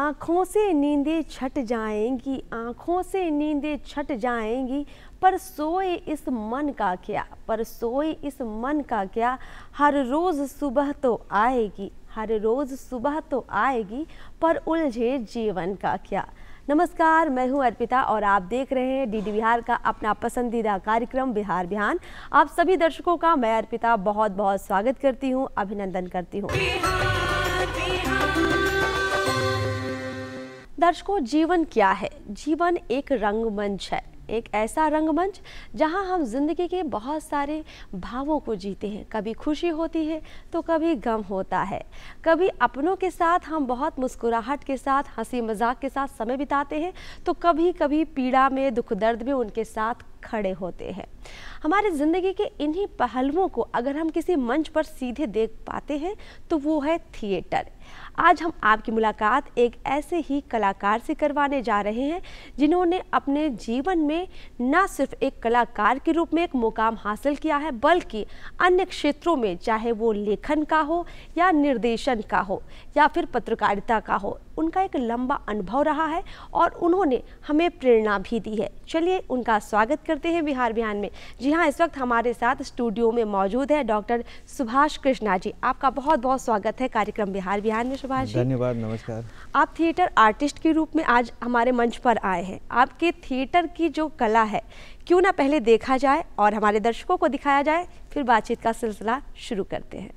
आँखों से नींदें छट जाएंगी, आँखों से नींदें छट जाएंगी, पर सोए इस मन का क्या, पर सोए इस मन का क्या, हर रोज़ सुबह तो आएगी, हर रोज़ सुबह तो आएगी, पर उलझे जीवन का क्या। नमस्कार, मैं हूं अर्पिता और आप देख रहे हैं डीडी बिहार का अपना पसंदीदा कार्यक्रम बिहार बिहान। आप सभी दर्शकों का मैं अर्पिता बहुत बहुत स्वागत करती हूं, अभिनंदन करती हूं। दर्शकों, जीवन क्या है? जीवन एक रंगमंच है, एक ऐसा रंगमंच जहां हम जिंदगी के बहुत सारे भावों को जीते हैं। कभी खुशी होती है तो कभी गम होता है, कभी अपनों के साथ हम बहुत मुस्कुराहट के साथ, हंसी मजाक के साथ समय बिताते हैं, तो कभी कभी पीड़ा में, दुख दर्द में उनके साथ खड़े होते हैं। हमारी ज़िंदगी के इन्हीं पहलुओं को अगर हम किसी मंच पर सीधे देख पाते हैं तो वो है थिएटर। आज हम आपकी मुलाकात एक ऐसे ही कलाकार से करवाने जा रहे हैं जिन्होंने अपने जीवन में न सिर्फ एक कलाकार के रूप में एक मुकाम हासिल किया है, बल्कि अन्य क्षेत्रों में, चाहे वो लेखन का हो या निर्देशन का हो या फिर पत्रकारिता का हो, उनका एक लंबा अनुभव रहा है और उन्होंने हमें प्रेरणा भी दी है। चलिए उनका स्वागत करते हैं बिहार बिहान में। जी हाँ, इस वक्त हमारे साथ स्टूडियो में मौजूद है डॉक्टर सुभाष कृष्णा जी। आपका बहुत बहुत स्वागत है कार्यक्रम बिहार बिहान में सुभाष जी। धन्यवाद, नमस्कार। आप थिएटर आर्टिस्ट के रूप में आज हमारे मंच पर आए हैं। आपके थिएटर की जो कला है, क्यों ना पहले देखा जाए और हमारे दर्शकों को दिखाया जाए, फिर बातचीत का सिलसिला शुरू करते हैं।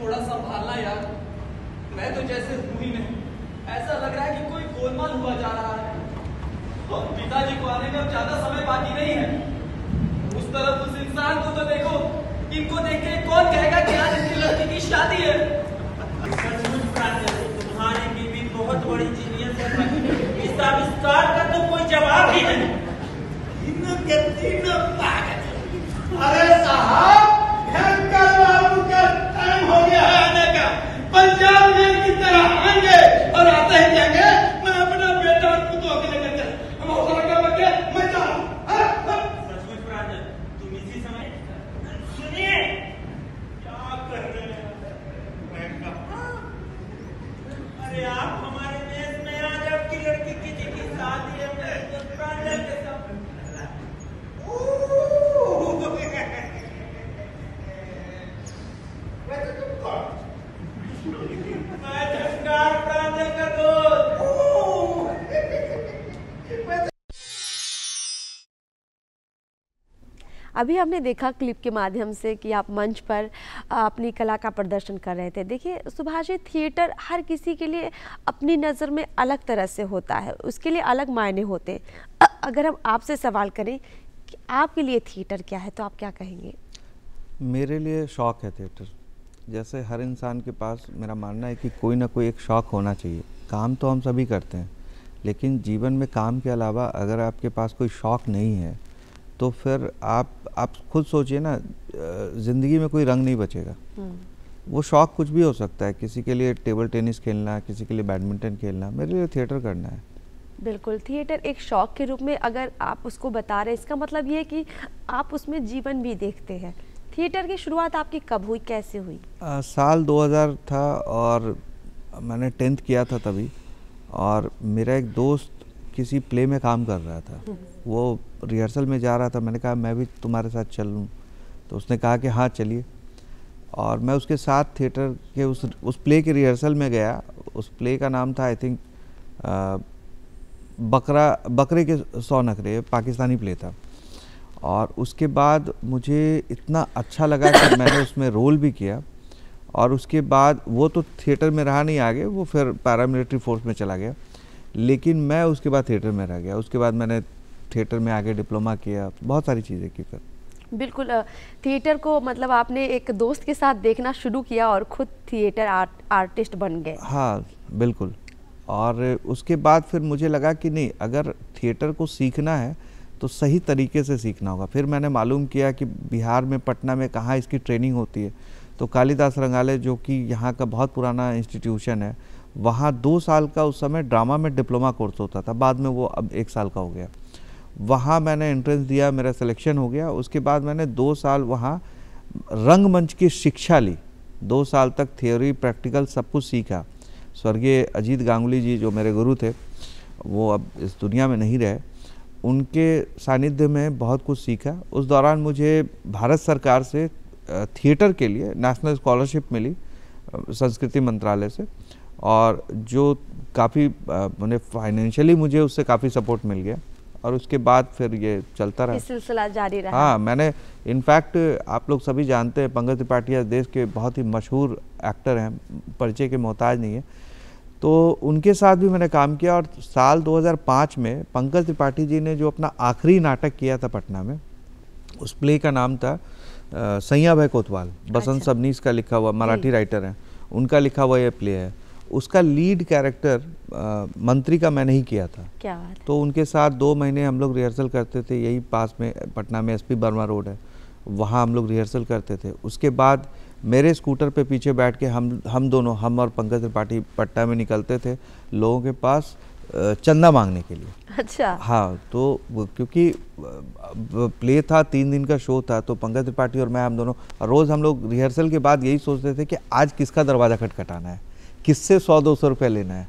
थोड़ा संभालना यार, मैं तो जैसे हूं ही नहीं, ऐसा लग रहा है कि कोई गोलमाल हुआ जा रहा है। और पिताजी को आने में अब ज्यादा समय बाकी नहीं है। उस तरफ उस इंसान को तो देखो, इनको देख के कौन कहेगा कि आज इनकी लड़की की शादी है। तुम्हारी बीवी बहुत बड़ी जीनियस है, इस आविष्कार का तो कोई जवाब ही नहीं। अरे साहब, भयंकर बाबू का टाइम हो गया है आने का। पंजाब में की तरह आएंगे और आते ही कहेंगे मैं अपना बेटा और पुतों के लेकर चला। हम हौसला कर बच्चे, मैं जा रहा हूँ। सचमुच प्रांजल, तुम इसी समय सुनिए क्या कर रहे हैं। अरे आप हमारे देश में आज आपकी लड़की किसी की शादी है प्रांजल के साथ। अभी हमने देखा क्लिप के माध्यम से कि आप मंच पर अपनी कला का प्रदर्शन कर रहे थे। देखिए सुभाष जी, थिएटर हर किसी के लिए अपनी नज़र में अलग तरह से होता है, उसके लिए अलग मायने होते हैं। अगर हम आपसे सवाल करें कि आपके लिए थिएटर क्या है, तो आप क्या कहेंगे? मेरे लिए शौक़ है थिएटर। जैसे हर इंसान के पास, मेरा मानना है कि कोई ना कोई एक शौक़ होना चाहिए। काम तो हम सभी करते हैं, लेकिन जीवन में काम के अलावा अगर आपके पास कोई शौक़ नहीं है तो फिर आप खुद सोचिए ना, ज़िंदगी में कोई रंग नहीं बचेगा। वो शौक़ कुछ भी हो सकता है, किसी के लिए टेबल टेनिस खेलना, किसी के लिए बैडमिंटन खेलना, मेरे लिए थिएटर करना है। बिल्कुल, थिएटर एक शौक़ के रूप में अगर आप उसको बता रहे हैं, इसका मतलब ये है कि आप उसमें जीवन भी देखते हैं। थिएटर की शुरुआत आपकी कब हुई, कैसे हुई? साल 2000 था और मैंने 10th किया था तभी। और मेरा एक दोस्त किसी प्ले में काम कर रहा था, वो रिहर्सल में जा रहा था। मैंने कहा मैं भी तुम्हारे साथ चल लूँ, तो उसने कहा कि हाँ चलिए। और मैं उसके साथ थिएटर के उस प्ले के रिहर्सल में गया। उस प्ले का नाम था आई थिंक बकरे के 100 नखरे, पाकिस्तानी प्ले था। और उसके बाद मुझे इतना अच्छा लगा कि मैंने उसमें रोल भी किया। और उसके बाद वो तो थिएटर में रहा नहीं आगे, वो फिर पैरामिलिट्री फोर्स में चला गया, लेकिन मैं उसके बाद थिएटर में रह गया। उसके बाद मैंने थिएटर में आगे डिप्लोमा किया, बहुत सारी चीज़ें की फिर। बिल्कुल, थिएटर को मतलब आपने एक दोस्त के साथ देखना शुरू किया और खुद थिएटर आर्टिस्ट बन गए। हाँ बिल्कुल। और उसके बाद फिर मुझे लगा कि नहीं, अगर थिएटर को सीखना है तो सही तरीके से सीखना होगा। फिर मैंने मालूम किया कि बिहार में, पटना में कहाँ इसकी ट्रेनिंग होती है। तो कालिदास रंगालय, जो कि यहाँ का बहुत पुराना इंस्टीट्यूशन है, वहाँ 2 साल का उस समय ड्रामा में डिप्लोमा कोर्स होता था, बाद में वो अब 1 साल का हो गया। वहाँ मैंने एंट्रेंस दिया, मेरा सिलेक्शन हो गया। उसके बाद मैंने 2 साल वहाँ रंगमंच की शिक्षा ली, 2 साल तक थियोरी प्रैक्टिकल सब कुछ सीखा। स्वर्गीय अजीत गांगुली जी जो मेरे गुरु थे, वो अब इस दुनिया में नहीं रहे, उनके सानिध्य में बहुत कुछ सीखा। उस दौरान मुझे भारत सरकार से थिएटर के लिए नेशनल स्कॉलरशिप मिली संस्कृति मंत्रालय से, और जो काफ़ी मैंने फाइनेंशियली मुझे उससे काफ़ी सपोर्ट मिल गया, और उसके बाद फिर ये चलता रहा, सिलसिला जारी रहा। हाँ, मैंने इनफैक्ट आप लोग सभी जानते हैं पंकज त्रिपाठी देश के बहुत ही मशहूर एक्टर हैं, परिचय के मोहताज नहीं है, तो उनके साथ भी मैंने काम किया। और साल 2005 में पंकज त्रिपाठी जी ने जो अपना आखिरी नाटक किया था पटना में, उस प्ले का नाम था सैया भाई कोतवाल, बसंत सबनीस का लिखा हुआ, मराठी राइटर हैं, उनका लिखा हुआ ये प्ले है। उसका लीड कैरेक्टर मंत्री का मैंने ही किया था। क्या बात है। तो उनके साथ 2 महीने हम लोग रिहर्सल करते थे, यही पास में पटना में SP बर्मा रोड है, वहाँ हम लोग रिहर्सल करते थे। उसके बाद मेरे स्कूटर पे पीछे बैठ के हम दोनों, हम और पंकज त्रिपाठी पटना में निकलते थे लोगों के पास चंदा मांगने के लिए। अच्छा। हाँ, तो क्योंकि प्ले था, 3 दिन का शो था, तो पंकज त्रिपाठी और मैं, हम दोनों रोज़ हम लोग रिहर्सल के बाद यही सोचते थे कि आज किसका दरवाज़ा खटखटाना है, किससे 100-200 रुपये लेना है,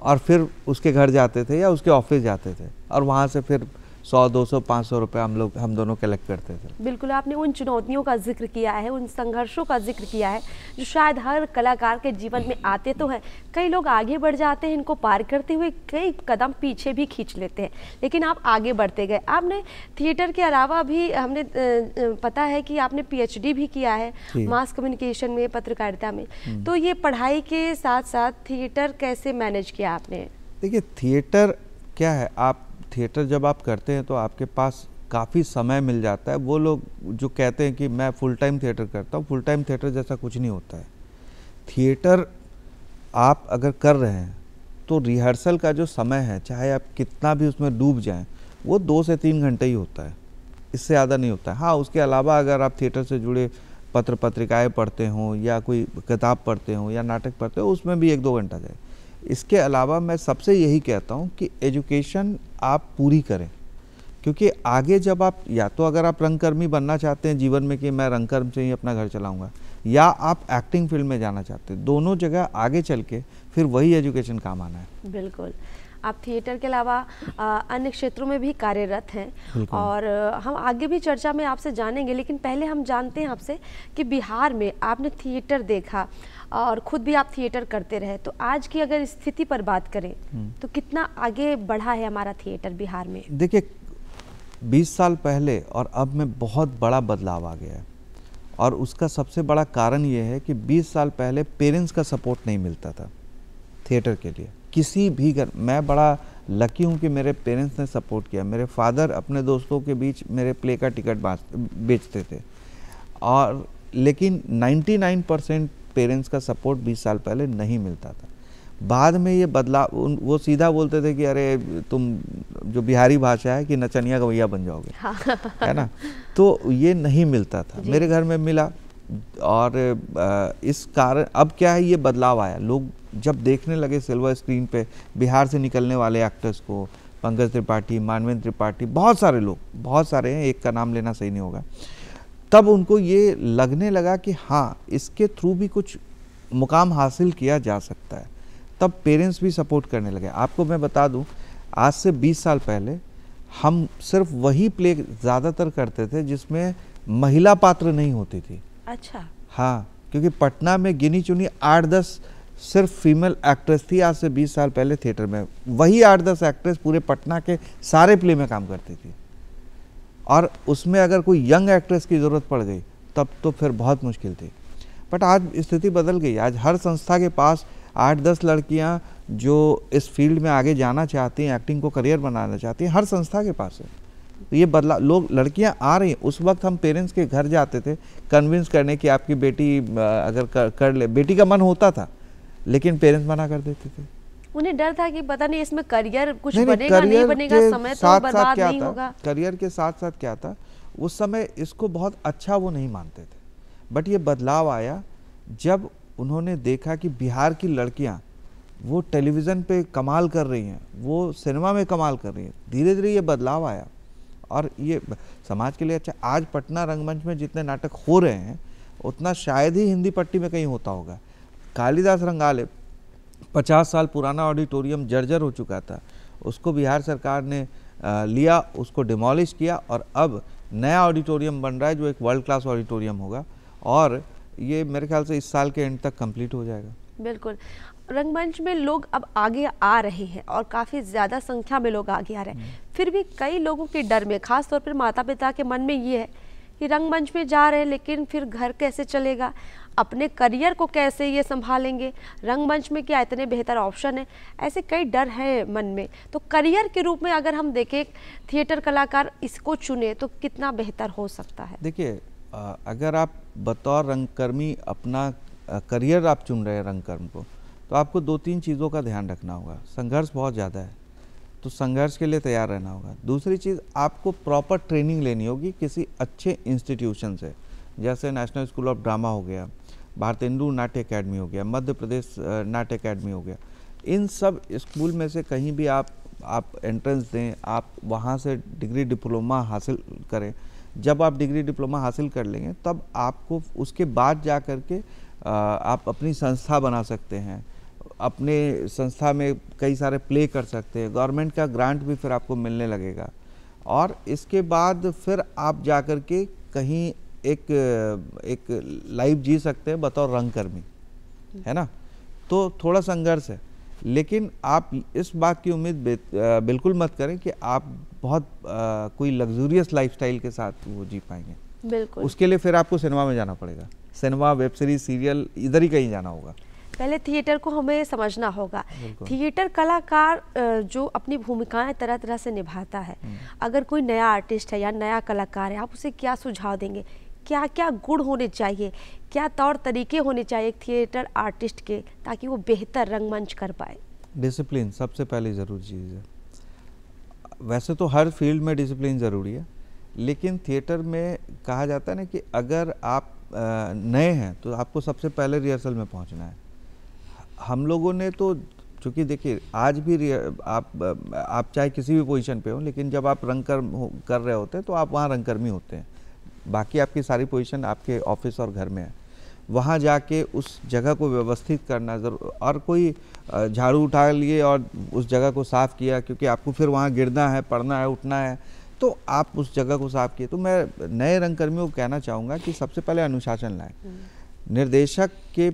और फिर उसके घर जाते थे या उसके ऑफिस जाते थे, और वहाँ से फिर 100-200-500 रुपये हम दोनों कलेक्ट करते थे। बिल्कुल, आपने उन चुनौतियों का जिक्र किया है, उन संघर्षों का जिक्र किया है जो शायद हर कलाकार के जीवन में आते तो हैं। कई लोग आगे बढ़ जाते हैं, इनको पार करते हुए कई कदम पीछे भी खींच लेते हैं, लेकिन आप आगे बढ़ते गए। आपने थिएटर के अलावा भी, हमने पता है कि आपने PhD भी किया है मास कम्युनिकेशन में, पत्रकारिता में। तो ये पढ़ाई के साथ साथ थिएटर कैसे मैनेज किया आपने? देखिए, थिएटर क्या है, आप थिएटर जब आप करते हैं तो आपके पास काफ़ी समय मिल जाता है। वो लोग जो कहते हैं कि मैं फुल टाइम थिएटर करता हूँ, फुल टाइम थिएटर जैसा कुछ नहीं होता है। थिएटर आप अगर कर रहे हैं तो रिहर्सल का जो समय है, चाहे आप कितना भी उसमें डूब जाएं, वो 2 से 3 घंटे ही होता है, इससे ज़्यादा नहीं होता है। हाँ, उसके अलावा अगर आप थिएटर से जुड़े पत्र पत्रिकाएँ पढ़ते हों, या कोई किताब पढ़ते हों, या नाटक पढ़ते हो, उसमें भी 1-2 घंटा जाए। इसके अलावा मैं सबसे यही कहता हूँ कि एजुकेशन आप पूरी करें, क्योंकि आगे जब आप, या तो अगर आप रंगकर्मी बनना चाहते हैं जीवन में कि मैं रंगकर्म से ही अपना घर चलाऊंगा, या आप एक्टिंग फील्ड में जाना चाहते हैं, दोनों जगह आगे चल के फिर वही एजुकेशन काम आना है। बिल्कुल। आप थिएटर के अलावा अन्य क्षेत्रों में भी कार्यरत हैं, और हम आगे भी चर्चा में आपसे जानेंगे, लेकिन पहले हम जानते हैं आपसे कि बिहार में आपने थिएटर देखा और खुद भी आप थिएटर करते रहे, तो आज की अगर स्थिति पर बात करें तो कितना आगे बढ़ा है हमारा थिएटर बिहार में? देखिए, 20 साल पहले और अब में बहुत बड़ा बदलाव आ गया है, और उसका सबसे बड़ा कारण ये है कि 20 साल पहले पेरेंट्स का सपोर्ट नहीं मिलता था थिएटर के लिए। किसी भी घर, मैं बड़ा लकी हूँ कि मेरे पेरेंट्स ने सपोर्ट किया। मेरे फादर अपने दोस्तों के बीच मेरे प्ले का टिकट बेचते थे, और लेकिन 99% पेरेंट्स का सपोर्ट 20 साल पहले नहीं मिलता था। बाद में ये बदलाव, वो सीधा बोलते थे कि अरे तुम, जो बिहारी भाषा है, कि नचनिया गवैया बन जाओगे, है ना, तो ये नहीं मिलता था। मेरे घर में मिला, और इस कारण अब क्या है, ये बदलाव आया। लोग जब देखने लगे सिल्वर स्क्रीन पे बिहार से निकलने वाले एक्टर्स को, पंकज त्रिपाठी, मानवेंद्र त्रिपाठी, बहुत सारे लोग, बहुत सारे हैं, एक का नाम लेना सही नहीं होगा, तब उनको ये लगने लगा कि हाँ, इसके थ्रू भी कुछ मुकाम हासिल किया जा सकता है। तब पेरेंट्स भी सपोर्ट करने लगे। आपको मैं बता दूं, आज से 20 साल पहले हम सिर्फ वही प्ले ज़्यादातर करते थे जिसमें महिला पात्र नहीं होती थी। अच्छा। हाँ, क्योंकि पटना में गिनी चुनी 8-10 सिर्फ फीमेल एक्ट्रेस थी आज से 20 साल पहले थिएटर में। वही 8-10 एक्ट्रेस पूरे पटना के सारे प्ले में काम करती थी, और उसमें अगर कोई यंग एक्ट्रेस की ज़रूरत पड़ गई तब तो फिर बहुत मुश्किल थी। बट आज स्थिति बदल गई। आज हर संस्था के पास 8-10 लड़कियां जो इस फील्ड में आगे जाना चाहती हैं, एक्टिंग को करियर बनाना चाहती हैं, हर संस्था के पास है। तो ये बदलाव, लोग, लड़कियां आ रही हैं। उस वक्त हम पेरेंट्स के घर जाते थे कन्विंस करने की आपकी बेटी अगर कर ले, बेटी का मन होता था, लेकिन पेरेंट्स मना कर देते थे। उन्हें डर था कि पता नहीं इसमें करियर कुछ बनेगा नहीं बनेगा, समय तो बर्बाद नहीं होगा। करियर के साथ साथ क्या था, उस समय इसको बहुत अच्छा वो नहीं मानते थे। बट ये बदलाव आया जब उन्होंने देखा कि बिहार की लड़कियां वो टेलीविज़न पे कमाल कर रही हैं, वो सिनेमा में कमाल कर रही हैं। धीरे धीरे ये बदलाव आया, और ये समाज के लिए अच्छा। आज पटना रंगमंच में जितने नाटक हो रहे हैं उतना शायद ही हिंदी पट्टी में कहीं होता होगा। कालिदास रंगालय 50 साल पुराना ऑडिटोरियम जर्जर हो चुका था, उसको बिहार सरकार ने लिया, उसको डिमोलिश किया और अब नया ऑडिटोरियम बन रहा है जो एक वर्ल्ड क्लास ऑडिटोरियम होगा और ये मेरे ख्याल से इस साल के एंड तक कंप्लीट हो जाएगा। बिल्कुल, रंगमंच में लोग अब आगे आ रहे हैं और काफ़ी ज़्यादा संख्या में लोग आगे आ रहे हैं, फिर भी कई लोगों के डर में, खास तौर पर माता पिता के मन में ये है कि रंगमंच में जा रहे हैं लेकिन फिर घर कैसे चलेगा, अपने करियर को कैसे ये संभालेंगे, रंगमंच में क्या इतने बेहतर ऑप्शन है, ऐसे कई डर हैं मन में। तो करियर के रूप में अगर हम देखें थिएटर कलाकार इसको चुने तो कितना बेहतर हो सकता है? देखिए, अगर आप बतौर रंगकर्मी अपना करियर आप चुन रहे हैं रंगकर्म को, तो आपको 2-3 चीज़ों का ध्यान रखना होगा। संघर्ष बहुत ज़्यादा है, तो संघर्ष के लिए तैयार रहना होगा। दूसरी चीज़, आपको प्रॉपर ट्रेनिंग लेनी होगी किसी अच्छे इंस्टीट्यूशन से, जैसे नेशनल स्कूल ऑफ ड्रामा हो गया, भारतेंदु नाट्य अकेडमी हो गया, मध्य प्रदेश नाट्य अकेडमी हो गया। इन सब स्कूल में से कहीं भी आप एंट्रेंस दें, आप वहाँ से डिग्री डिप्लोमा हासिल करें। जब आप डिग्री डिप्लोमा हासिल कर लेंगे तब आपको उसके बाद जा कर के आप अपनी संस्था बना सकते हैं, अपने संस्था में कई सारे प्ले कर सकते हैं, गवर्नमेंट का ग्रांट भी फिर आपको मिलने लगेगा और इसके बाद फिर आप जा कर के कहीं एक लाइफ जी सकते हैं बतौर रंगकर्मी, है ना। तो थोड़ा संघर्ष है, लेकिन आप इस बात की उम्मीद बिल्कुल मत करें कि आप बहुत कोई लग्जूरियस लाइफस्टाइल के साथ वो जी पाएंगे। बिल्कुल, उसके लिए फिर आपको सिनेमा में जाना पड़ेगा, सिनेमा, वेब सीरीज, सीरियल, इधर ही कहीं जाना होगा। पहले थिएटर को हमें समझना होगा। थिएटर कलाकार जो अपनी भूमिकाएं तरह तरह से निभाता है, अगर कोई नया आर्टिस्ट है या नया कलाकार है, आप उसे क्या सुझाव देंगे? क्या क्या गुण होने चाहिए, क्या तौर तरीके होने चाहिए एक थिएटर आर्टिस्ट के, ताकि वो बेहतर रंगमंच कर पाए? डिसिप्लिन सबसे पहली ज़रूरी चीज़ है। वैसे तो हर फील्ड में डिसिप्लिन ज़रूरी है, लेकिन थिएटर में कहा जाता है ना कि अगर आप नए हैं तो आपको सबसे पहले रिहर्सल में पहुंचना है। हम लोगों ने तो, चूँकि देखिए आज भी आप चाहे किसी भी पोजीशन पे हो, लेकिन जब आप रंगकर्म कर रहे होते हैं तो आप वहाँ रंगकर्मी होते हैं। बाकी आपकी सारी पोजीशन आपके ऑफिस और घर में है। वहाँ जाके उस जगह को व्यवस्थित करना ज़रूर, और कोई झाड़ू उठा लिए और उस जगह को साफ़ किया, क्योंकि आपको फिर वहाँ गिरना है, पढ़ना है, उठना है, तो आप उस जगह को साफ़ किए। तो मैं नए रंगकर्मियों को कहना चाहूँगा कि सबसे पहले अनुशासन लाएं। निर्देशक के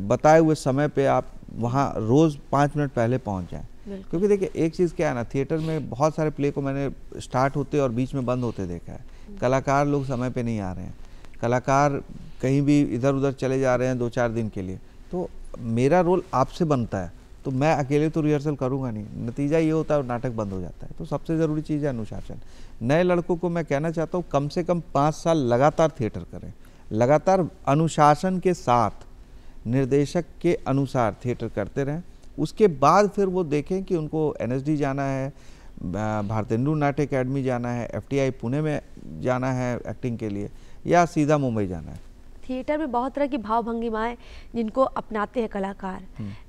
बताए हुए समय पे आप वहाँ रोज़ 5 मिनट पहले पहुँच जाएं, क्योंकि देखिए एक चीज़ क्या है ना, थिएटर में बहुत सारे प्ले को मैंने स्टार्ट होते और बीच में बंद होते देखा है। कलाकार लोग समय पे नहीं आ रहे हैं, कलाकार कहीं भी इधर उधर चले जा रहे हैं 2-4 दिन के लिए। तो मेरा रोल आपसे बनता है, तो मैं अकेले तो रिहर्सल करूँगा नहीं, नतीजा ये होता है और नाटक बंद हो जाता है। तो सबसे ज़रूरी चीज़ है अनुशासन। नए लड़कों को मैं कहना चाहता हूँ कम से कम 5 साल लगातार थिएटर करें, लगातार अनुशासन के साथ निर्देशक के अनुसार थिएटर करते रहें। उसके बाद फिर वो देखें कि उनको NSD जाना है, भारतेंदु नाट्य अकेडमी जाना है, FTI पुणे में जाना है एक्टिंग के लिए, या सीधा मुंबई जाना है। थिएटर में बहुत तरह की भाव भंगिमाएं जिनको अपनाते हैं कलाकार,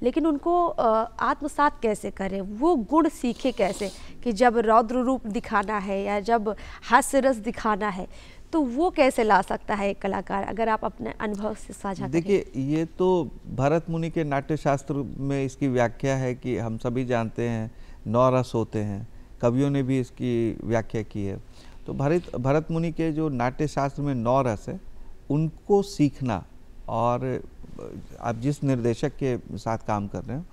लेकिन उनको आत्मसात कैसे करें, वो गुण सीखे कैसे कि जब रौद्र रूप दिखाना है या जब हास्य रस दिखाना है, तो वो कैसे ला सकता है एक कलाकार, अगर आप अपने अनुभव से साझा करें? देखिए, ये तो भरत मुनि के नाट्य शास्त्र में इसकी व्याख्या है कि हम सभी जानते हैं 9 रस होते हैं, कवियों ने भी इसकी व्याख्या की है। तो भरत मुनि के जो नाट्य शास्त्र में 9 रस है, उनको सीखना, और आप जिस निर्देशक के साथ काम कर रहे हो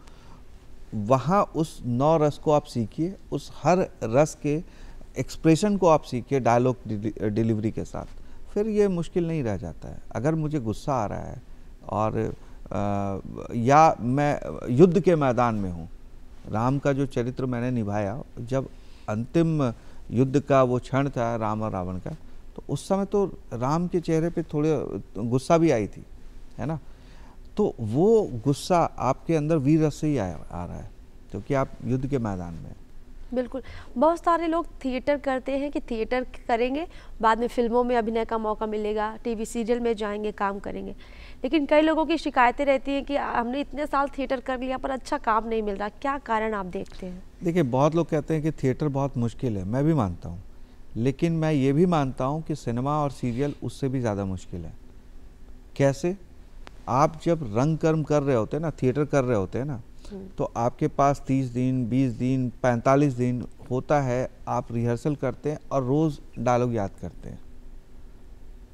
वहाँ उस 9 रस को आप सीखिए, उस हर रस के एक्सप्रेशन को आप सीखिए डायलॉग डिलीवरी के साथ, फिर ये मुश्किल नहीं रह जाता है। अगर मुझे गुस्सा आ रहा है और या मैं युद्ध के मैदान में हूँ, राम का जो चरित्र मैंने निभाया, जब अंतिम युद्ध का वो क्षण था राम और रावण का, तो उस समय तो राम के चेहरे पे थोड़े गुस्सा भी आई थी, है ना। तो वो गुस्सा आपके अंदर वीर रस से ही आ रहा है, क्योंकि आप युद्ध के मैदान में। बिल्कुल, बहुत सारे लोग थिएटर करते हैं कि थिएटर करेंगे, बाद में फिल्मों में अभिनय का मौका मिलेगा, टीवी सीरियल में जाएंगे, काम करेंगे, लेकिन कई लोगों की शिकायतें रहती हैं कि हमने इतने साल थिएटर कर लिया पर अच्छा काम नहीं मिल रहा। क्या कारण आप देखते हैं? देखिए, बहुत लोग कहते हैं कि थिएटर बहुत मुश्किल है, मैं भी मानता हूँ, लेकिन मैं ये भी मानता हूँ कि सिनेमा और सीरियल उससे भी ज़्यादा मुश्किल है। कैसे? आप जब रंग कर्म कर रहे होते हैं ना, थिएटर कर रहे होते हैं ना, तो आपके पास 30 दिन, 20 दिन, 45 दिन होता है, आप रिहर्सल करते हैं और रोज़ डायलॉग याद करते हैं,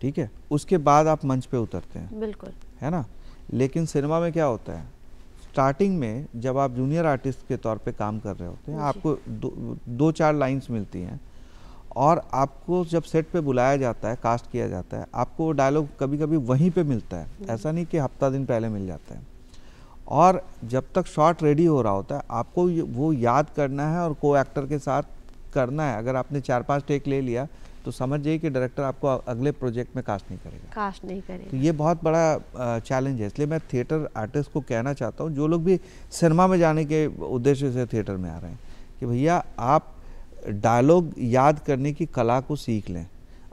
ठीक है? उसके बाद आप मंच पे उतरते हैं, बिल्कुल, है ना? लेकिन सिनेमा में क्या होता है, स्टार्टिंग में जब आप जूनियर आर्टिस्ट के तौर पे काम कर रहे होते हैं, आपको 2-4 लाइन्स मिलती हैं और आपको जब सेट पे बुलाया जाता है, कास्ट किया जाता है, आपको वो डायलॉग कभी कभी वहीं पे मिलता है, ऐसा नहीं कि हफ्ता दिन पहले मिल जाता है। और जब तक शॉट रेडी हो रहा होता है, आपको वो याद करना है और को एक्टर के साथ करना है। अगर आपने 4-5 टेक ले लिया तो समझ जाइए कि डायरेक्टर आपको अगले प्रोजेक्ट में कास्ट नहीं करेगा। तो ये बहुत बड़ा चैलेंज है। इसलिए मैं थिएटर आर्टिस्ट को कहना चाहता हूँ, जो लोग भी सिनेमा में जाने के उद्देश्य से थिएटर में आ रहे हैं, कि भैया आप डायलॉग याद करने की कला को सीख लें।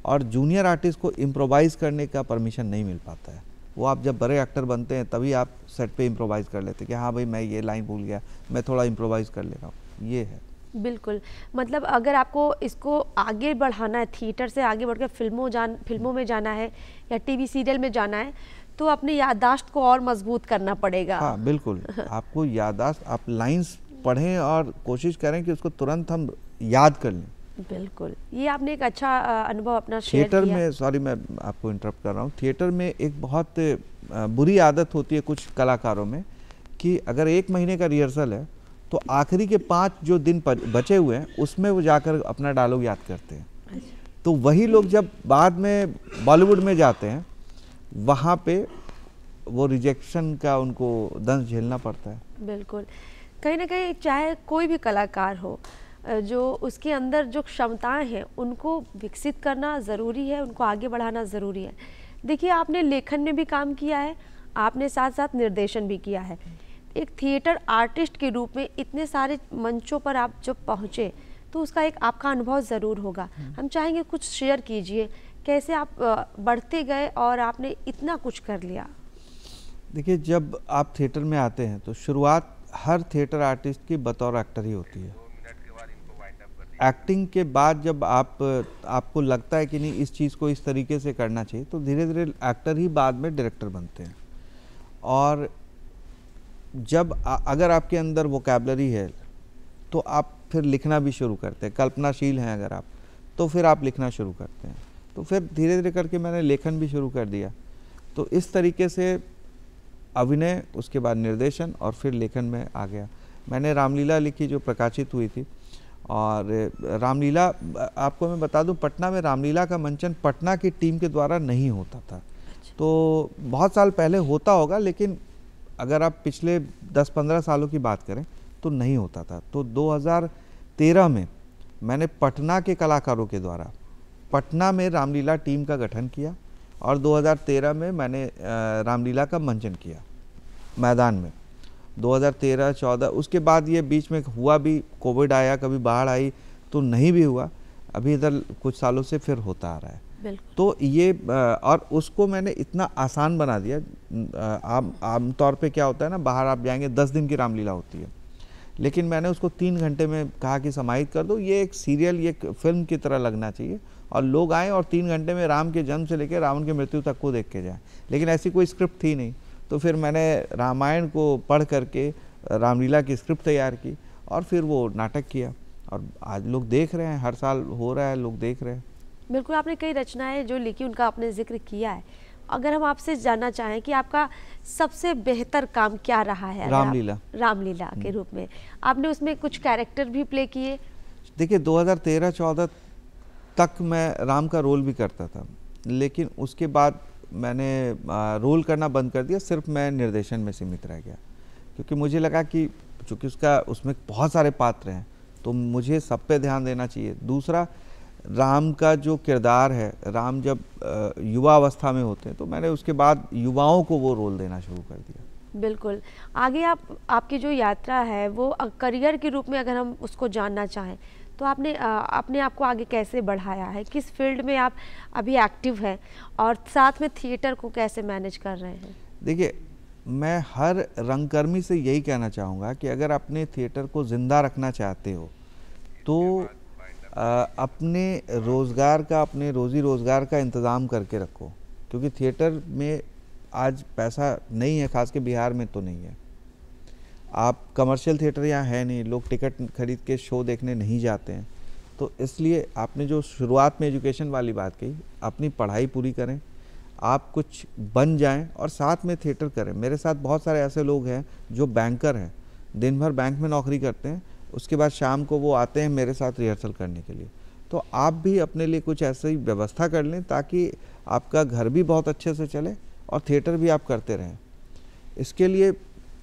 और जूनियर आर्टिस्ट को इम्प्रोवाइज करने का परमिशन नहीं मिल पाता है। वो आप जब बड़े एक्टर बनते हैं तभी आप सेट पे इम्प्रोवाइज कर लेते हैं कि हाँ भाई मैं ये लाइन भूल गया, मैं थोड़ा इम्प्रोवाइज कर ले रहा हूँ। ये है। बिल्कुल, मतलब अगर आपको इसको आगे बढ़ाना है, थिएटर से आगे बढ़कर फिल्मों में जाना है या टीवी सीरियल में जाना है, तो अपनी याददाश्त को और मजबूत करना पड़ेगा। हाँ बिल्कुल, आपको याददाश्त, आप लाइंस पढ़ें और कोशिश करें कि उसको तुरंत हम याद कर लें। बिल्कुल, ये आपने एक अच्छा अनुभव अपना शेयर थिएटर किया। में, सॉरी मैं आपको इंटरप्ट कर रहा हूँ, थिएटर में एक बहुत बुरी आदत होती है कुछ कलाकारों में कि अगर 1 महीने का रिहर्सल है तो आखिरी के 5 जो दिन बचे हुए हैं उसमें वो जाकर अपना डायलॉग याद करते हैं। तो वही लोग जब बाद में बॉलीवुड में जाते हैं, वहाँ पे वो रिजेक्शन का उनको दंश झेलना पड़ता है। बिल्कुल, कहीं ना कहीं चाहे कोई भी कलाकार हो, जो उसके अंदर जो क्षमताएं हैं उनको विकसित करना ज़रूरी है, उनको आगे बढ़ाना ज़रूरी है। देखिए, आपने लेखन में भी काम किया है, आपने साथ साथ निर्देशन भी किया है। एक थिएटर आर्टिस्ट के रूप में इतने सारे मंचों पर आप जब पहुँचे तो उसका एक आपका अनुभव ज़रूर होगा। हम चाहेंगे कुछ शेयर कीजिए, कैसे आप बढ़ते गए और आपने इतना कुछ कर लिया। देखिए, जब आप थिएटर में आते हैं तो शुरुआत हर थिएटर आर्टिस्ट की बतौर एक्टर ही होती है। एक्टिंग के बाद जब आपको लगता है कि नहीं इस चीज़ को इस तरीके से करना चाहिए, तो धीरे धीरे एक्टर ही बाद में डायरेक्टर बनते हैं। और जब अगर आपके अंदर वोकैबुलरी है तो आप फिर लिखना भी शुरू करते हैं, कल्पनाशील हैं अगर आप, तो फिर आप लिखना शुरू करते हैं। तो फिर धीरे धीरे करके मैंने लेखन भी शुरू कर दिया। तो इस तरीके से अभिनय, उसके बाद निर्देशन और फिर लेखन में आ गया। मैंने रामलीला लिखी जो प्रकाशित हुई थी। और रामलीला, आपको मैं बता दूं, पटना में रामलीला का मंचन पटना की टीम के द्वारा नहीं होता था। तो बहुत साल पहले होता होगा, लेकिन अगर आप पिछले 10-15 सालों की बात करें तो नहीं होता था। तो 2013 में मैंने पटना के कलाकारों के द्वारा पटना में रामलीला टीम का गठन किया और 2013 में मैंने रामलीला का मंचन किया मैदान में। 2013-14 उसके बाद ये बीच में हुआ भी, कोविड आया, कभी बाढ़ आई तो नहीं भी हुआ। अभी इधर कुछ सालों से फिर होता आ रहा है। तो ये और उसको मैंने इतना आसान बना दिया। आम तौर पे क्या होता है ना, बाहर आप जाएंगे 10 दिन की रामलीला होती है, लेकिन मैंने उसको 3 घंटे में कहा कि समाहित कर दो। ये एक सीरियल, ये एक फिल्म की तरह लगना चाहिए और लोग आएँ और 3 घंटे में राम के जन्म से लेकर रावण की मृत्यु तक को देख के जाएँ। लेकिन ऐसी कोई स्क्रिप्ट थी नहीं, तो फिर मैंने रामायण को पढ़ करके रामलीला की स्क्रिप्ट तैयार की और फिर वो नाटक किया और आज लोग देख रहे हैं, हर साल हो रहा है, लोग देख रहे हैं। बिल्कुल, आपने कई रचनाएं जो लिखी उनका आपने जिक्र किया है। अगर हम आपसे जानना चाहें कि आपका सबसे बेहतर काम क्या रहा है रामलीला के रूप में, आपने उसमें कुछ कैरेक्टर भी प्ले किए। देखिए, 2013-14 तक मैं राम का रोल भी करता था, लेकिन उसके बाद मैंने रोल करना बंद कर दिया, सिर्फ मैं निर्देशन में सीमित रह गया, क्योंकि मुझे लगा कि चूँकि उसमें बहुत सारे पात्र हैं तो मुझे सब पे ध्यान देना चाहिए। दूसरा, राम का जो किरदार है, राम जब युवा अवस्था में होते हैं, तो मैंने उसके बाद युवाओं को वो रोल देना शुरू कर दिया। बिल्कुल, आगे आपकी जो यात्रा है वो करियर के रूप में अगर हम उसको जानना चाहें तो आपने अपने आप को आगे कैसे बढ़ाया है, किस फील्ड में आप अभी एक्टिव हैं और साथ में थिएटर को कैसे मैनेज कर रहे हैं? देखिए, मैं हर रंगकर्मी से यही कहना चाहूँगा कि अगर अपने थिएटर को ज़िंदा रखना चाहते हो तो अपने रोज़गार का, अपने रोज़ी रोज़गार का इंतज़ाम करके रखो, क्योंकि थिएटर में आज पैसा नहीं है, ख़ास के बिहार में तो नहीं है। आप कमर्शियल थिएटर यहाँ है नहीं, लोग टिकट खरीद के शो देखने नहीं जाते हैं। तो इसलिए आपने जो शुरुआत में एजुकेशन वाली बात कही, अपनी पढ़ाई पूरी करें, आप कुछ बन जाएं और साथ में थिएटर करें। मेरे साथ बहुत सारे ऐसे लोग हैं जो बैंकर हैं, दिन भर बैंक में नौकरी करते हैं, उसके बाद शाम को वो आते हैं मेरे साथ रिहर्सल करने के लिए। तो आप भी अपने लिए कुछ ऐसी व्यवस्था कर लें ताकि आपका घर भी बहुत अच्छे से चले और थिएटर भी आप करते रहें। इसके लिए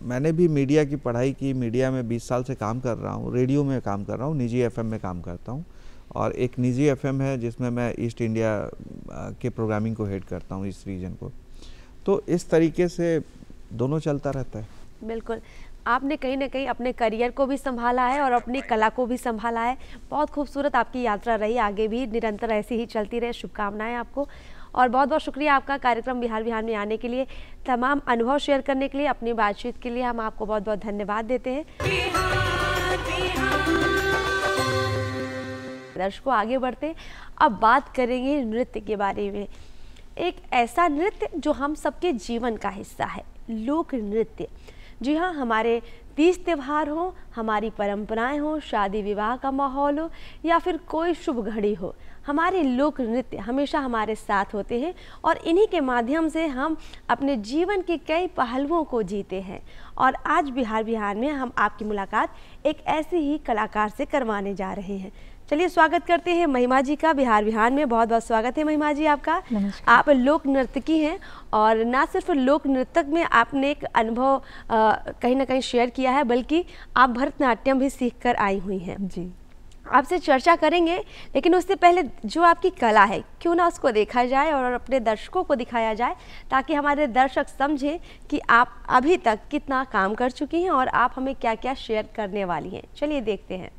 मैंने भी मीडिया की पढ़ाई की, मीडिया में 20 साल से काम कर रहा हूँ, रेडियो में काम कर रहा हूँ, निजी एफएम में काम करता हूँ, और एक निजी एफएम है जिसमें मैं ईस्ट इंडिया के प्रोग्रामिंग को हेड करता हूँ, इस रीजन को। तो इस तरीके से दोनों चलता रहता है। बिल्कुल, आपने कहीं ना कहीं अपने करियर को भी संभाला है और अपनी कला को भी संभाला है। बहुत खूबसूरत आपकी यात्रा रही, आगे भी निरंतर ऐसी ही चलती रहे, शुभकामनाएं आपको। और बहुत बहुत शुक्रिया आपका कार्यक्रम बिहार बिहार में आने के लिए, तमाम अनुभव शेयर करने के लिए, अपनी बातचीत के लिए हम आपको बहुत बहुत धन्यवाद देते हैं। दर्शकों, आगे बढ़ते अब बात करेंगे नृत्य के बारे में। एक ऐसा नृत्य जो हम सबके जीवन का हिस्सा है, लोक नृत्य। जी हाँ, हमारे तीज त्यौहार हो, हमारी परंपराएं हो, शादी विवाह का माहौल हो या फिर कोई शुभ घड़ी हो, हमारे लोक नृत्य हमेशा हमारे साथ होते हैं और इन्हीं के माध्यम से हम अपने जीवन के कई पहलुओं को जीते हैं। और आज बिहार बिहार में हम आपकी मुलाकात एक ऐसे ही कलाकार से करवाने जा रहे हैं। चलिए स्वागत करते हैं महिमा जी का बिहार बिहार में। बहुत बहुत स्वागत है महिमा जी आपका। आप लोक नर्तकी हैं और ना सिर्फ लोक नृत्यक में आपने एक अनुभव कहीं ना कहीं शेयर किया है, बल्कि आप भरतनाट्यम भी सीख कर आई हुई हैं। जी, आपसे चर्चा करेंगे, लेकिन उससे पहले जो आपकी कला है क्यों ना उसको देखा जाए और अपने दर्शकों को दिखाया जाए, ताकि हमारे दर्शक समझें कि आप अभी तक कितना काम कर चुकी हैं और आप हमें क्या क्या शेयर करने वाली हैं। चलिए देखते हैं।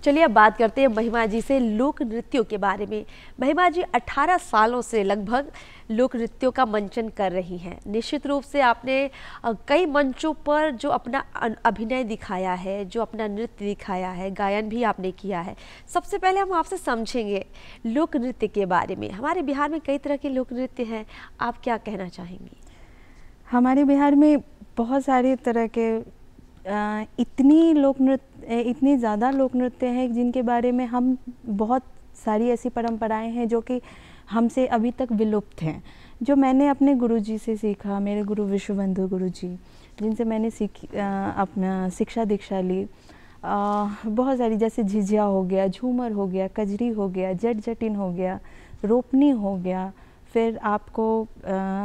चलिए अब बात करते हैं महिमा जी से लोक नृत्यों के बारे में। महिमा जी 18 सालों से लगभग लोक नृत्यों का मंचन कर रही हैं। निश्चित रूप से आपने कई मंचों पर जो अपना अभिनय दिखाया है, जो अपना नृत्य दिखाया है, गायन भी आपने किया है। सबसे पहले हम आपसे समझेंगे लोक नृत्य के बारे में। हमारे बिहार में कई तरह के लोक नृत्य हैं, आप क्या कहना चाहेंगी? हमारे बिहार में बहुत सारे तरह के इतनी ज़्यादा लोक नृत्य हैं जिनके बारे में हम बहुत सारी ऐसी परंपराएं हैं जो कि हमसे अभी तक विलुप्त हैं, जो मैंने अपने गुरुजी से सीखा, मेरे गुरु विश्वबंधु गुरुजी, जिनसे मैंने अपना शिक्षा दीक्षा ली। बहुत सारी, जैसे झिझिया हो गया, झूमर हो गया, कजरी हो गया, जट जटिन हो गया, रोपनी हो गया, फिर आपको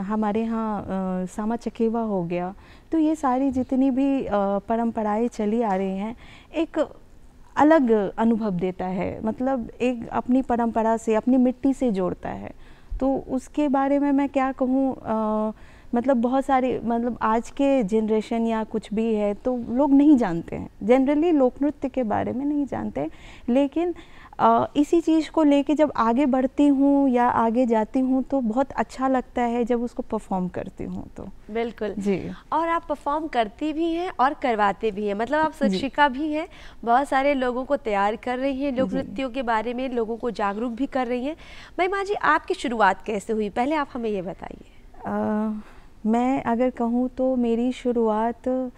हमारे यहाँ सामा चकेवा हो गया। तो ये सारी जितनी भी परंपराएं चली आ रही हैं, एक अलग अनुभव देता है, मतलब एक अपनी परंपरा से, अपनी मिट्टी से जोड़ता है। तो उसके बारे में मैं क्या कहूँ, मतलब बहुत सारे, मतलब आज के जनरेशन या कुछ भी है तो लोग नहीं जानते हैं, जनरली लोक नृत्य के बारे में नहीं जानते। लेकिन इसी चीज़ को लेके जब आगे बढ़ती हूँ या आगे जाती हूँ तो बहुत अच्छा लगता है जब उसको परफॉर्म करती हूँ। तो बिल्कुल जी। और आप परफॉर्म करती भी हैं और करवाते भी हैं, मतलब आप शिक्षिका भी हैं, बहुत सारे लोगों को तैयार कर रही हैं, लोक नृत्यों के बारे में लोगों को जागरूक भी कर रही हैं। महिमा जी, आपकी शुरुआत कैसे हुई, पहले आप हमें ये बताइए। मैं अगर कहूँ तो मेरी शुरुआत,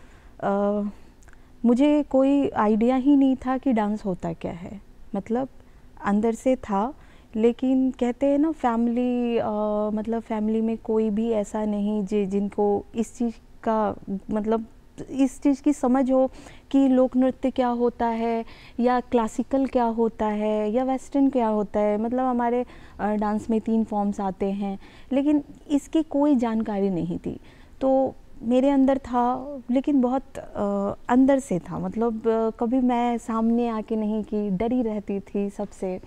मुझे कोई आइडिया ही नहीं था कि डांस होता क्या है, मतलब अंदर से था, लेकिन कहते हैं ना फैमिली, मतलब फैमिली में कोई भी ऐसा नहीं जिनको इस चीज़ का, मतलब इस चीज़ की समझ हो कि लोक नृत्य क्या होता है या क्लासिकल क्या होता है या वेस्टर्न क्या होता है। मतलब हमारे डांस में 3 फॉर्म्स आते हैं, लेकिन इसकी कोई जानकारी नहीं थी। तो मेरे अंदर था, लेकिन बहुत अंदर से था, मतलब कभी मैं सामने आके नहीं की, डरी रहती थी सबसे।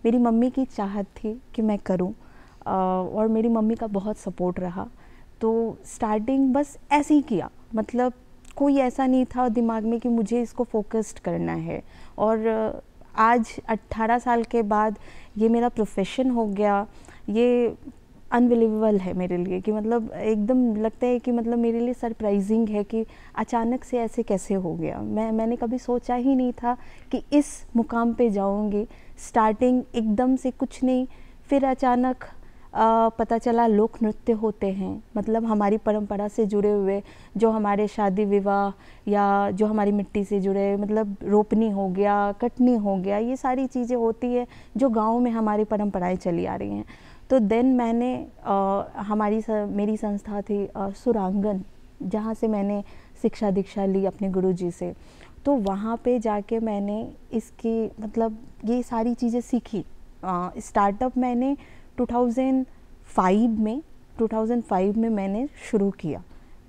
मेरी मम्मी की चाहत थी कि मैं करूं, और मेरी मम्मी का बहुत सपोर्ट रहा। तो स्टार्टिंग बस ऐसे ही किया, मतलब कोई ऐसा नहीं था दिमाग में कि मुझे इसको फोकस्ड करना है। और आज 18 साल के बाद ये मेरा प्रोफेशन हो गया, ये अनबिलीवेबल है मेरे लिए, कि मतलब एकदम लगता है कि मतलब मेरे लिए सरप्राइजिंग है कि अचानक से ऐसे कैसे हो गया। मैंने कभी सोचा ही नहीं था कि इस मुकाम पे जाऊंगी। स्टार्टिंग एकदम से कुछ नहीं, फिर अचानक पता चला लोक नृत्य होते हैं, मतलब हमारी परंपरा से जुड़े हुए, जो हमारे शादी विवाह या जो हमारी मिट्टी से जुड़े, मतलब रोपनी हो गया, कटनी हो गया, ये सारी चीज़ें होती है जो गाँव में हमारी परंपराएं चली आ रही हैं। तो देन मैंने मेरी संस्था थी सुरांगन, जहाँ से मैंने शिक्षा दीक्षा ली अपने गुरुजी से। तो वहाँ पे जाके मैंने इसकी, मतलब ये सारी चीज़ें सीखी। स्टार्टअप मैंने 2005 में मैंने शुरू किया।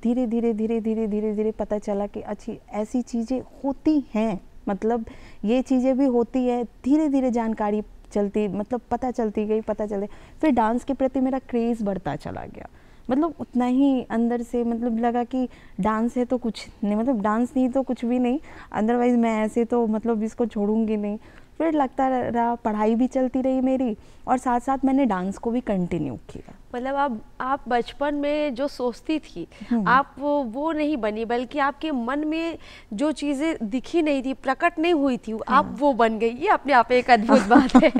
धीरे धीरे पता चला कि अच्छी ऐसी चीज़ें होती हैं, मतलब ये चीज़ें भी होती है। धीरे धीरे जानकारी चलती, मतलब पता चलती गई। फिर डांस के प्रति मेरा क्रेज़ बढ़ता चला गया, मतलब उतना ही अंदर से, मतलब लगा कि डांस है तो कुछ नहीं, मतलब डांस नहीं तो कुछ भी नहीं, अदरवाइज़ मैं ऐसे तो मतलब इसको छोड़ूंगी नहीं। फिर लगता रहा, पढ़ाई भी चलती रही मेरी, और साथ साथ मैंने डांस को भी कंटिन्यू किया। मतलब आप बचपन में जो सोचती थी, आप वो नहीं बनी, बल्कि आपके मन में जो चीज़ें दिखी नहीं थी, प्रकट नहीं हुई थी, आप वो बन गई। ये अपने आप एक अद्भुत बात है।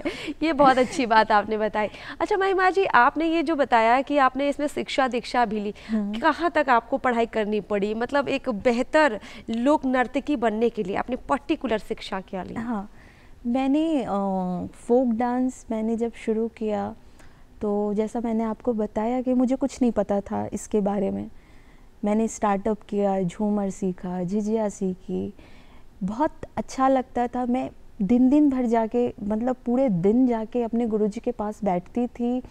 ये बहुत अच्छी बात आपने बताई। अच्छा महिमा जी, आपने ये जो बताया कि आपने इसमें शिक्षा दीक्षा भी ली, कहाँ तक आपको पढ़ाई करनी पड़ी, मतलब एक बेहतर लोक नर्तकी बनने के लिए आपने पर्टिकुलर शिक्षा क्या ली? हाँ, मैंने फोक डांस मैंने जब शुरू किया, तो जैसा मैंने आपको बताया कि मुझे कुछ नहीं पता था इसके बारे में। मैंने स्टार्टअप किया, झूमर सीखा, झिझिया सीखी, बहुत अच्छा लगता था। मैं दिन भर जाके, मतलब पूरे दिन जाके अपने गुरुजी के पास बैठती थी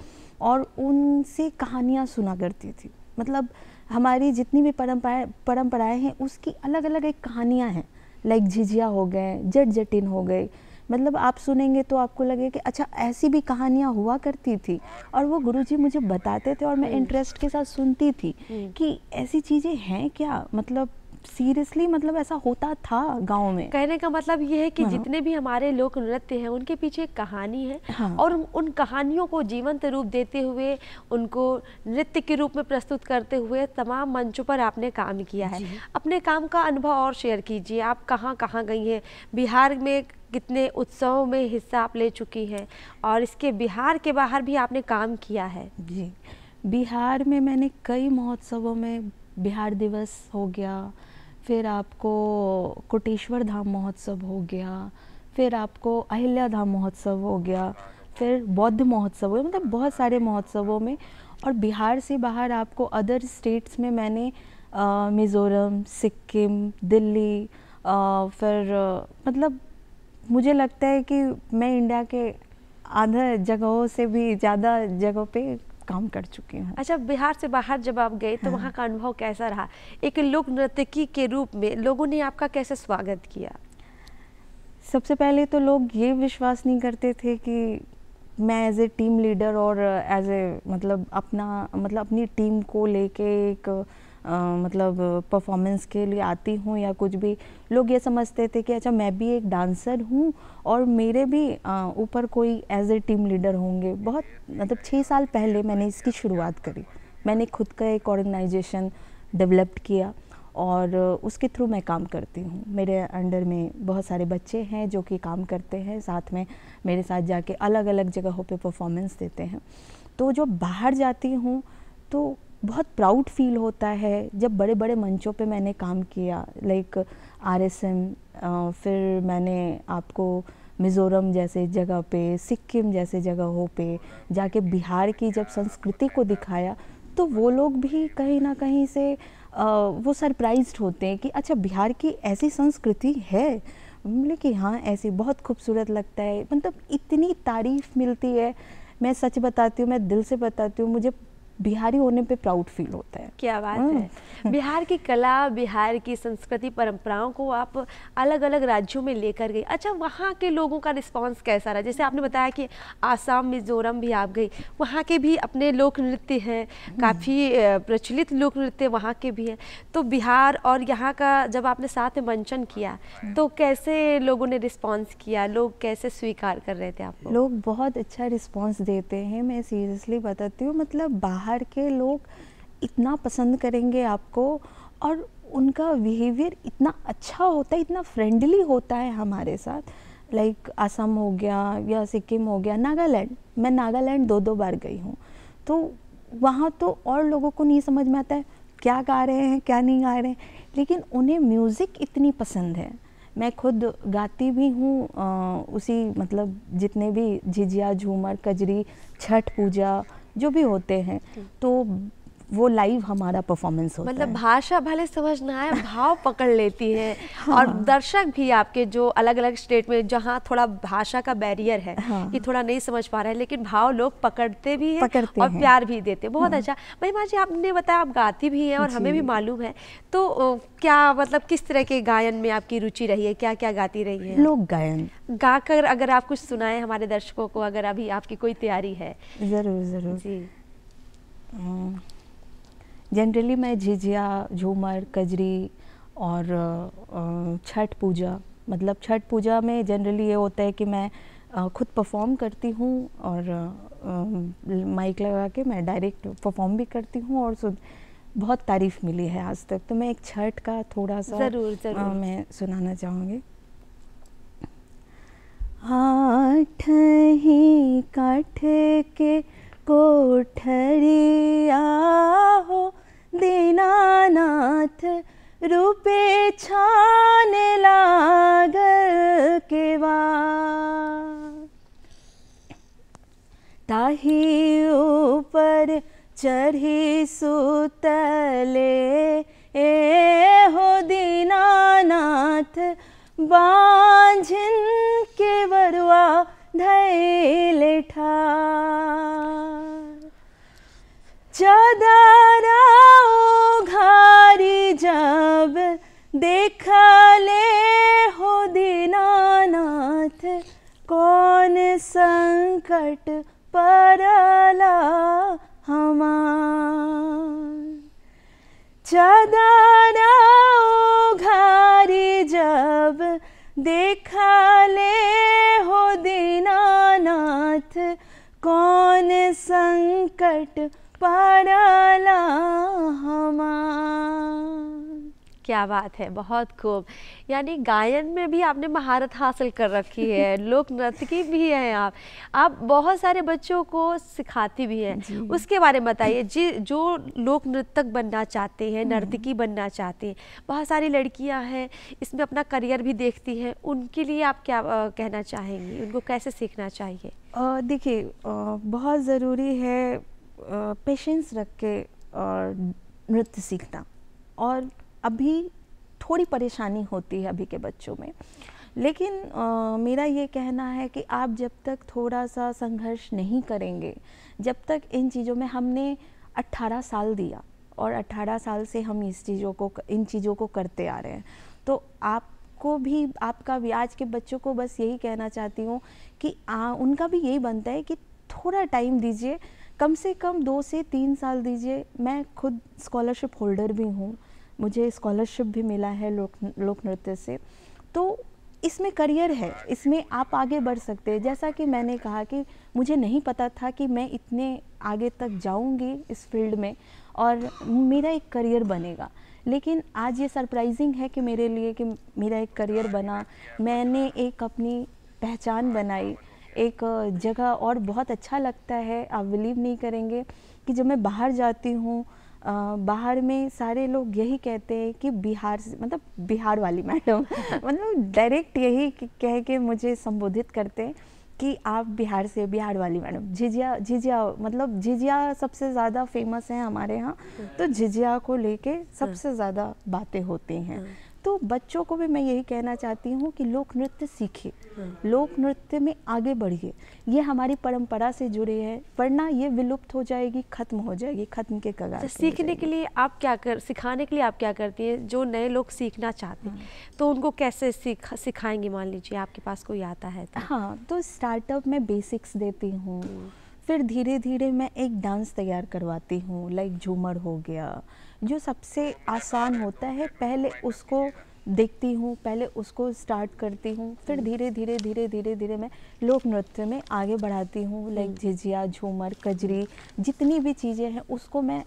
और उनसे कहानियाँ सुना करती थी। मतलब हमारी जितनी भी परंपराएं हैं उसकी अलग अलग एक कहानियाँ हैं, लाइक झिझिया हो गए, जट जटिन हो गए। मतलब आप सुनेंगे तो आपको लगे कि अच्छा ऐसी भी कहानियाँ हुआ करती थी, और वो गुरुजी मुझे बताते थे और मैं इंटरेस्ट के साथ सुनती थी कि ऐसी चीज़ें हैं क्या, मतलब सीरियसली, मतलब ऐसा होता था गांव में। कहने का मतलब ये है कि जितने भी हमारे लोक नृत्य हैं उनके पीछे एक कहानी है, और उन कहानियों को जीवंत रूप देते हुए, उनको नृत्य के रूप में प्रस्तुत करते हुए तमाम मंचों पर आपने काम किया है। अपने काम का अनुभव और शेयर कीजिए। आप कहाँ कहाँ गई हैं, बिहार में कितने उत्सवों में हिस्सा आप ले चुकी हैं, और इसके बिहार के बाहर भी आपने काम किया है? जी, बिहार में मैंने कई महोत्सवों में, बिहार दिवस हो गया, फिर आपको कोटेश्वर धाम महोत्सव हो गया, फिर आपको अहिल्या धाम महोत्सव हो गया, फिर बौद्ध महोत्सव हुए, मतलब बहुत सारे महोत्सवों में। और बिहार से बाहर आपको अदर स्टेट्स में मैंने मिज़ोरम, सिक्किम, दिल्ली, फिर मतलब मुझे लगता है कि मैं इंडिया के आधा जगहों से भी ज़्यादा जगहों पे काम कर चुकी हूँ। अच्छा, बिहार से बाहर जब आप गए तो वहाँ का अनुभव कैसा रहा? एक लोक नर्तकी के रूप में लोगों ने आपका कैसे स्वागत किया? सबसे पहले तो लोग ये विश्वास नहीं करते थे कि मैं एज ए टीम लीडर और एज ए मतलब अपनी टीम को लेके एक मतलब परफॉर्मेंस के लिए आती हूँ या कुछ भी। लोग ये समझते थे कि अच्छा मैं भी एक डांसर हूँ और मेरे भी ऊपर कोई एज ए टीम लीडर होंगे। बहुत मतलब 6 साल पहले मैंने इसकी शुरुआत करी। मैंने खुद का एक ऑर्गेनाइजेशन डेवलप किया और उसके थ्रू मैं काम करती हूँ। मेरे अंडर में बहुत सारे बच्चे हैं जो कि काम करते हैं, साथ में मेरे साथ जाके अलग अलग जगहों पे परफॉर्मेंस देते हैं। तो जो बाहर जाती हूँ तो बहुत प्राउड फील होता है जब बड़े बड़े मंचों पे मैंने काम किया, लाइक RSM, फिर मैंने आपको मिज़ोरम जैसे जगह पे, सिक्किम जैसे जगहों पे जाके बिहार की जब संस्कृति को दिखाया तो वो लोग भी कहीं ना कहीं से वो सरप्राइज्ड होते हैं कि अच्छा बिहार की ऐसी संस्कृति है। बोले कि हाँ ऐसी, बहुत खूबसूरत लगता है, मतलब इतनी तारीफ़ मिलती है। मैं सच बताती हूँ, मैं दिल से बताती हूँ, मुझे बिहारी होने पे प्राउड फील होता है। क्या बात है। बिहार की कला, बिहार की संस्कृति, परंपराओं को आप अलग अलग राज्यों में लेकर गई। अच्छा, वहाँ के लोगों का रिस्पांस कैसा रहा? जैसे आपने बताया कि आसाम, मिज़ोरम भी आप गई, वहाँ के भी अपने लोक नृत्य हैं, काफ़ी प्रचलित लोक नृत्य वहाँ के भी हैं। तो बिहार और यहाँ का जब आपने साथ में मंचन किया तो कैसे लोगों ने रिस्पॉन्स किया? लोग कैसे स्वीकार कर रहे थे आपको? लोग बहुत अच्छा रिस्पॉन्स देते हैं, मैं सीरियसली बताती हूँ। मतलब बाहर के लोग इतना पसंद करेंगे आपको और उनका बिहेवियर इतना अच्छा होता है, इतना फ्रेंडली होता है हमारे साथ। लाइक असम हो गया या सिक्किम हो गया, नागालैंड, मैं नागालैंड 2 बार गई हूँ। तो वहाँ तो और लोगों को नहीं समझ में आता है क्या गा रहे हैं क्या नहीं गा रहे हैं, लेकिन उन्हें म्यूज़िक इतनी पसंद है। मैं खुद गाती भी हूँ उसी मतलब जितने भी झिझिया, झूमर, कजरी, छठ पूजा जो भी होते हैं तो वो लाइव हमारा परफॉर्मेंस होता मतलब है। भाषा भले समझ ना आए, भाव पकड़ लेती है। और दर्शक भी आपके जो अलग अलग स्टेट में जहाँ थोड़ा भाषा का बैरियर है कि थोड़ा नहीं समझ पा रहे हैं, लेकिन भाव लोग पकड़ते भी हैं और प्यार भी देते हैं। बहुत अच्छा। महिमा जी, आपने बताया आप गाती भी हैं और हमें भी मालूम है, तो क्या मतलब किस तरह के गायन में आपकी रुचि रही है? क्या क्या गाती रही है? लोक गायन गाकर अगर आप कुछ सुनाएं हमारे दर्शकों को, अगर अभी आपकी कोई तैयारी है। ज़रूर ज़रूर जी। जनरली मैं झिझिया, झूमर, कजरी और छठ पूजा, मतलब छठ पूजा में जनरली ये होता है कि मैं खुद परफॉर्म करती हूँ और माइक लगा के मैं डायरेक्ट परफॉर्म भी करती हूँ और बहुत तारीफ़ मिली है आज तक। तो मैं एक छठ का थोड़ा सा ज़रूर मैं सुनाना चाहूँगी। आठ ही काठ के कोठरिया हो दीनानाथ, रूपे छाने लागल केवा, ताही ऊपर चढ़ी सुतले हो दीनानाथ, बांझिन के बरुआ धैले ठार, चादरा घारी जब देखले हो दीनानाथ, कौन संकट परला हमार, चादरा घारी जब देखले हो दीनानाथ, कौन संकट परला हमार। क्या बात है, बहुत खूब। यानी गायन में भी आपने महारत हासिल कर रखी है, लोक नर्तकी भी हैं आप बहुत सारे बच्चों को सिखाती भी हैं। उसके बारे में बताइए जी, जो लोक नृत्यक बनना चाहते हैं, नर्तकी बनना चाहते हैं, बहुत सारी लड़कियां हैं इसमें अपना करियर भी देखती हैं, उनके लिए आप क्या कहना चाहेंगी, उनको कैसे सीखना चाहिए? देखिए, बहुत ज़रूरी है पेशेंस रख के नृत्य सीखना। और अभी थोड़ी परेशानी होती है अभी के बच्चों में, लेकिन मेरा ये कहना है कि आप जब तक थोड़ा सा संघर्ष नहीं करेंगे, जब तक इन चीज़ों में हमने 18 साल दिया और 18 साल से हम इन चीज़ों को करते आ रहे हैं, तो आपको भी, आपका भी, आज के बच्चों को बस यही कहना चाहती हूँ कि उनका भी यही बनता है कि थोड़ा टाइम दीजिए, कम से कम 2 से 3 साल दीजिए। मैं खुद स्कॉलरशिप होल्डर भी हूँ, मुझे स्कॉलरशिप भी मिला है लोक नृत्य से, तो इसमें करियर है, इसमें आप आगे बढ़ सकते हैं। जैसा कि मैंने कहा कि मुझे नहीं पता था कि मैं इतने आगे तक जाऊंगी इस फील्ड में और मेरा एक करियर बनेगा, लेकिन आज ये सरप्राइजिंग है कि मेरे लिए कि मेरा एक करियर बना, मैंने एक अपनी पहचान बनाई एक जगह। और बहुत अच्छा लगता है, आप बिलीव नहीं करेंगे कि जब मैं बाहर जाती हूँ, बाहर में सारे लोग यही कहते हैं कि बिहार से, मतलब बिहार वाली मैडम मतलब डायरेक्ट यही कह के मुझे संबोधित करते हैं कि आप बिहार से, बिहार वाली मैडम। झिझिया मतलब झिझिया सबसे ज़्यादा फेमस है हमारे यहाँ, तो झिझिया को लेके सबसे ज़्यादा बातें होती हैं। तो बच्चों को भी मैं यही कहना चाहती हूँ कि लोक नृत्य सीखिए, लोक नृत्य में आगे बढ़िए, ये हमारी परंपरा से जुड़े हैं, वरना ये विलुप्त हो जाएगी, खत्म हो जाएगी, खत्म के कगार पे। सीखने के लिए आप सिखाने के लिए आप क्या करती हैं? जो नए लोग सीखना चाहते हैं तो उनको कैसे सिखाएंगे? मान लीजिए आपके पास कोई आता है तो। हाँ, तो स्टार्टअप में बेसिक्स देती हूँ, फिर धीरे धीरे मैं एक डांस तैयार करवाती हूँ, लाइक झूमर हो गया, जो सबसे आसान होता है, पहले उसको देखती हूँ, पहले उसको स्टार्ट करती हूँ, फिर धीरे धीरे मैं लोक नृत्य में आगे बढ़ाती हूँ, लाइक झिझिया, झूमर, कजरी, जितनी भी चीज़ें हैं उसको मैं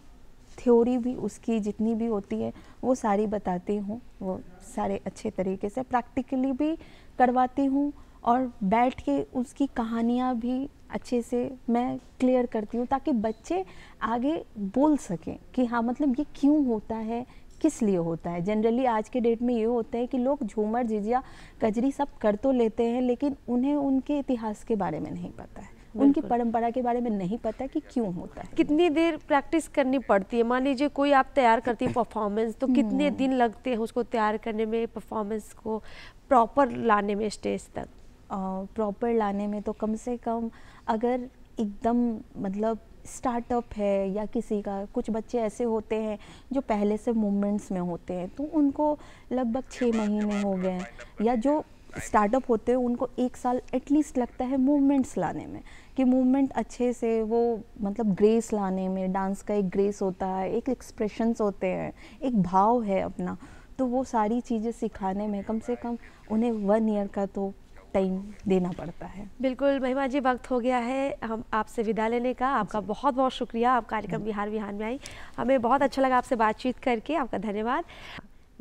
थ्योरी भी उसकी जितनी भी होती है वो सारी बताती हूँ, वो सारे अच्छे तरीके से प्रैक्टिकली भी करवाती हूँ और बैठ के उसकी कहानियाँ भी अच्छे से मैं क्लियर करती हूँ, ताकि बच्चे आगे बोल सकें कि हाँ मतलब ये क्यों होता है, किस लिए होता है। जनरली आज के डेट में ये होता है कि लोग झूमर, झिझिया, कजरी सब कर तो लेते हैं, लेकिन उन्हें उनके इतिहास के बारे में नहीं पता है, उनकी परंपरा के बारे में नहीं पता कि क्यों होता है। कितनी देर प्रैक्टिस करनी पड़ती है? मान लीजिए कोई आप तैयार करती है परफॉर्मेंस, तो कितने दिन लगते हैं उसको तैयार करने में, परफॉर्मेंस को प्रॉपर लाने में स्टेज तक? प्रॉपर लाने में तो कम से कम, अगर एकदम मतलब स्टार्टअप है या किसी का, कुछ बच्चे ऐसे होते हैं जो पहले से मूवमेंट्स में होते हैं, तो उनको लगभग 6 महीने हो गए, या जो स्टार्टअप होते हैं उनको 1 साल एटलीस्ट लगता है मूवमेंट्स लाने में, कि मूवमेंट अच्छे से वो मतलब ग्रेस लाने में। डांस का एक ग्रेस होता है, एक एक्सप्रेशंस होते हैं, एक भाव है अपना, तो वो सारी चीज़ें सिखाने में कम से कम उन्हें 1 ईयर का तो टाइम देना पड़ता है। बिल्कुल महिमा जी, वक्त हो गया है हम आपसे विदा लेने का। आपका बहुत बहुत शुक्रिया, आप कार्यक्रम बिहार विहान में आई, हमें बहुत अच्छा लगा आपसे बातचीत करके, आपका धन्यवाद,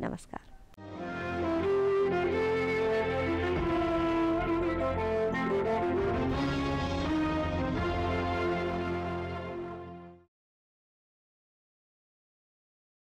नमस्कार।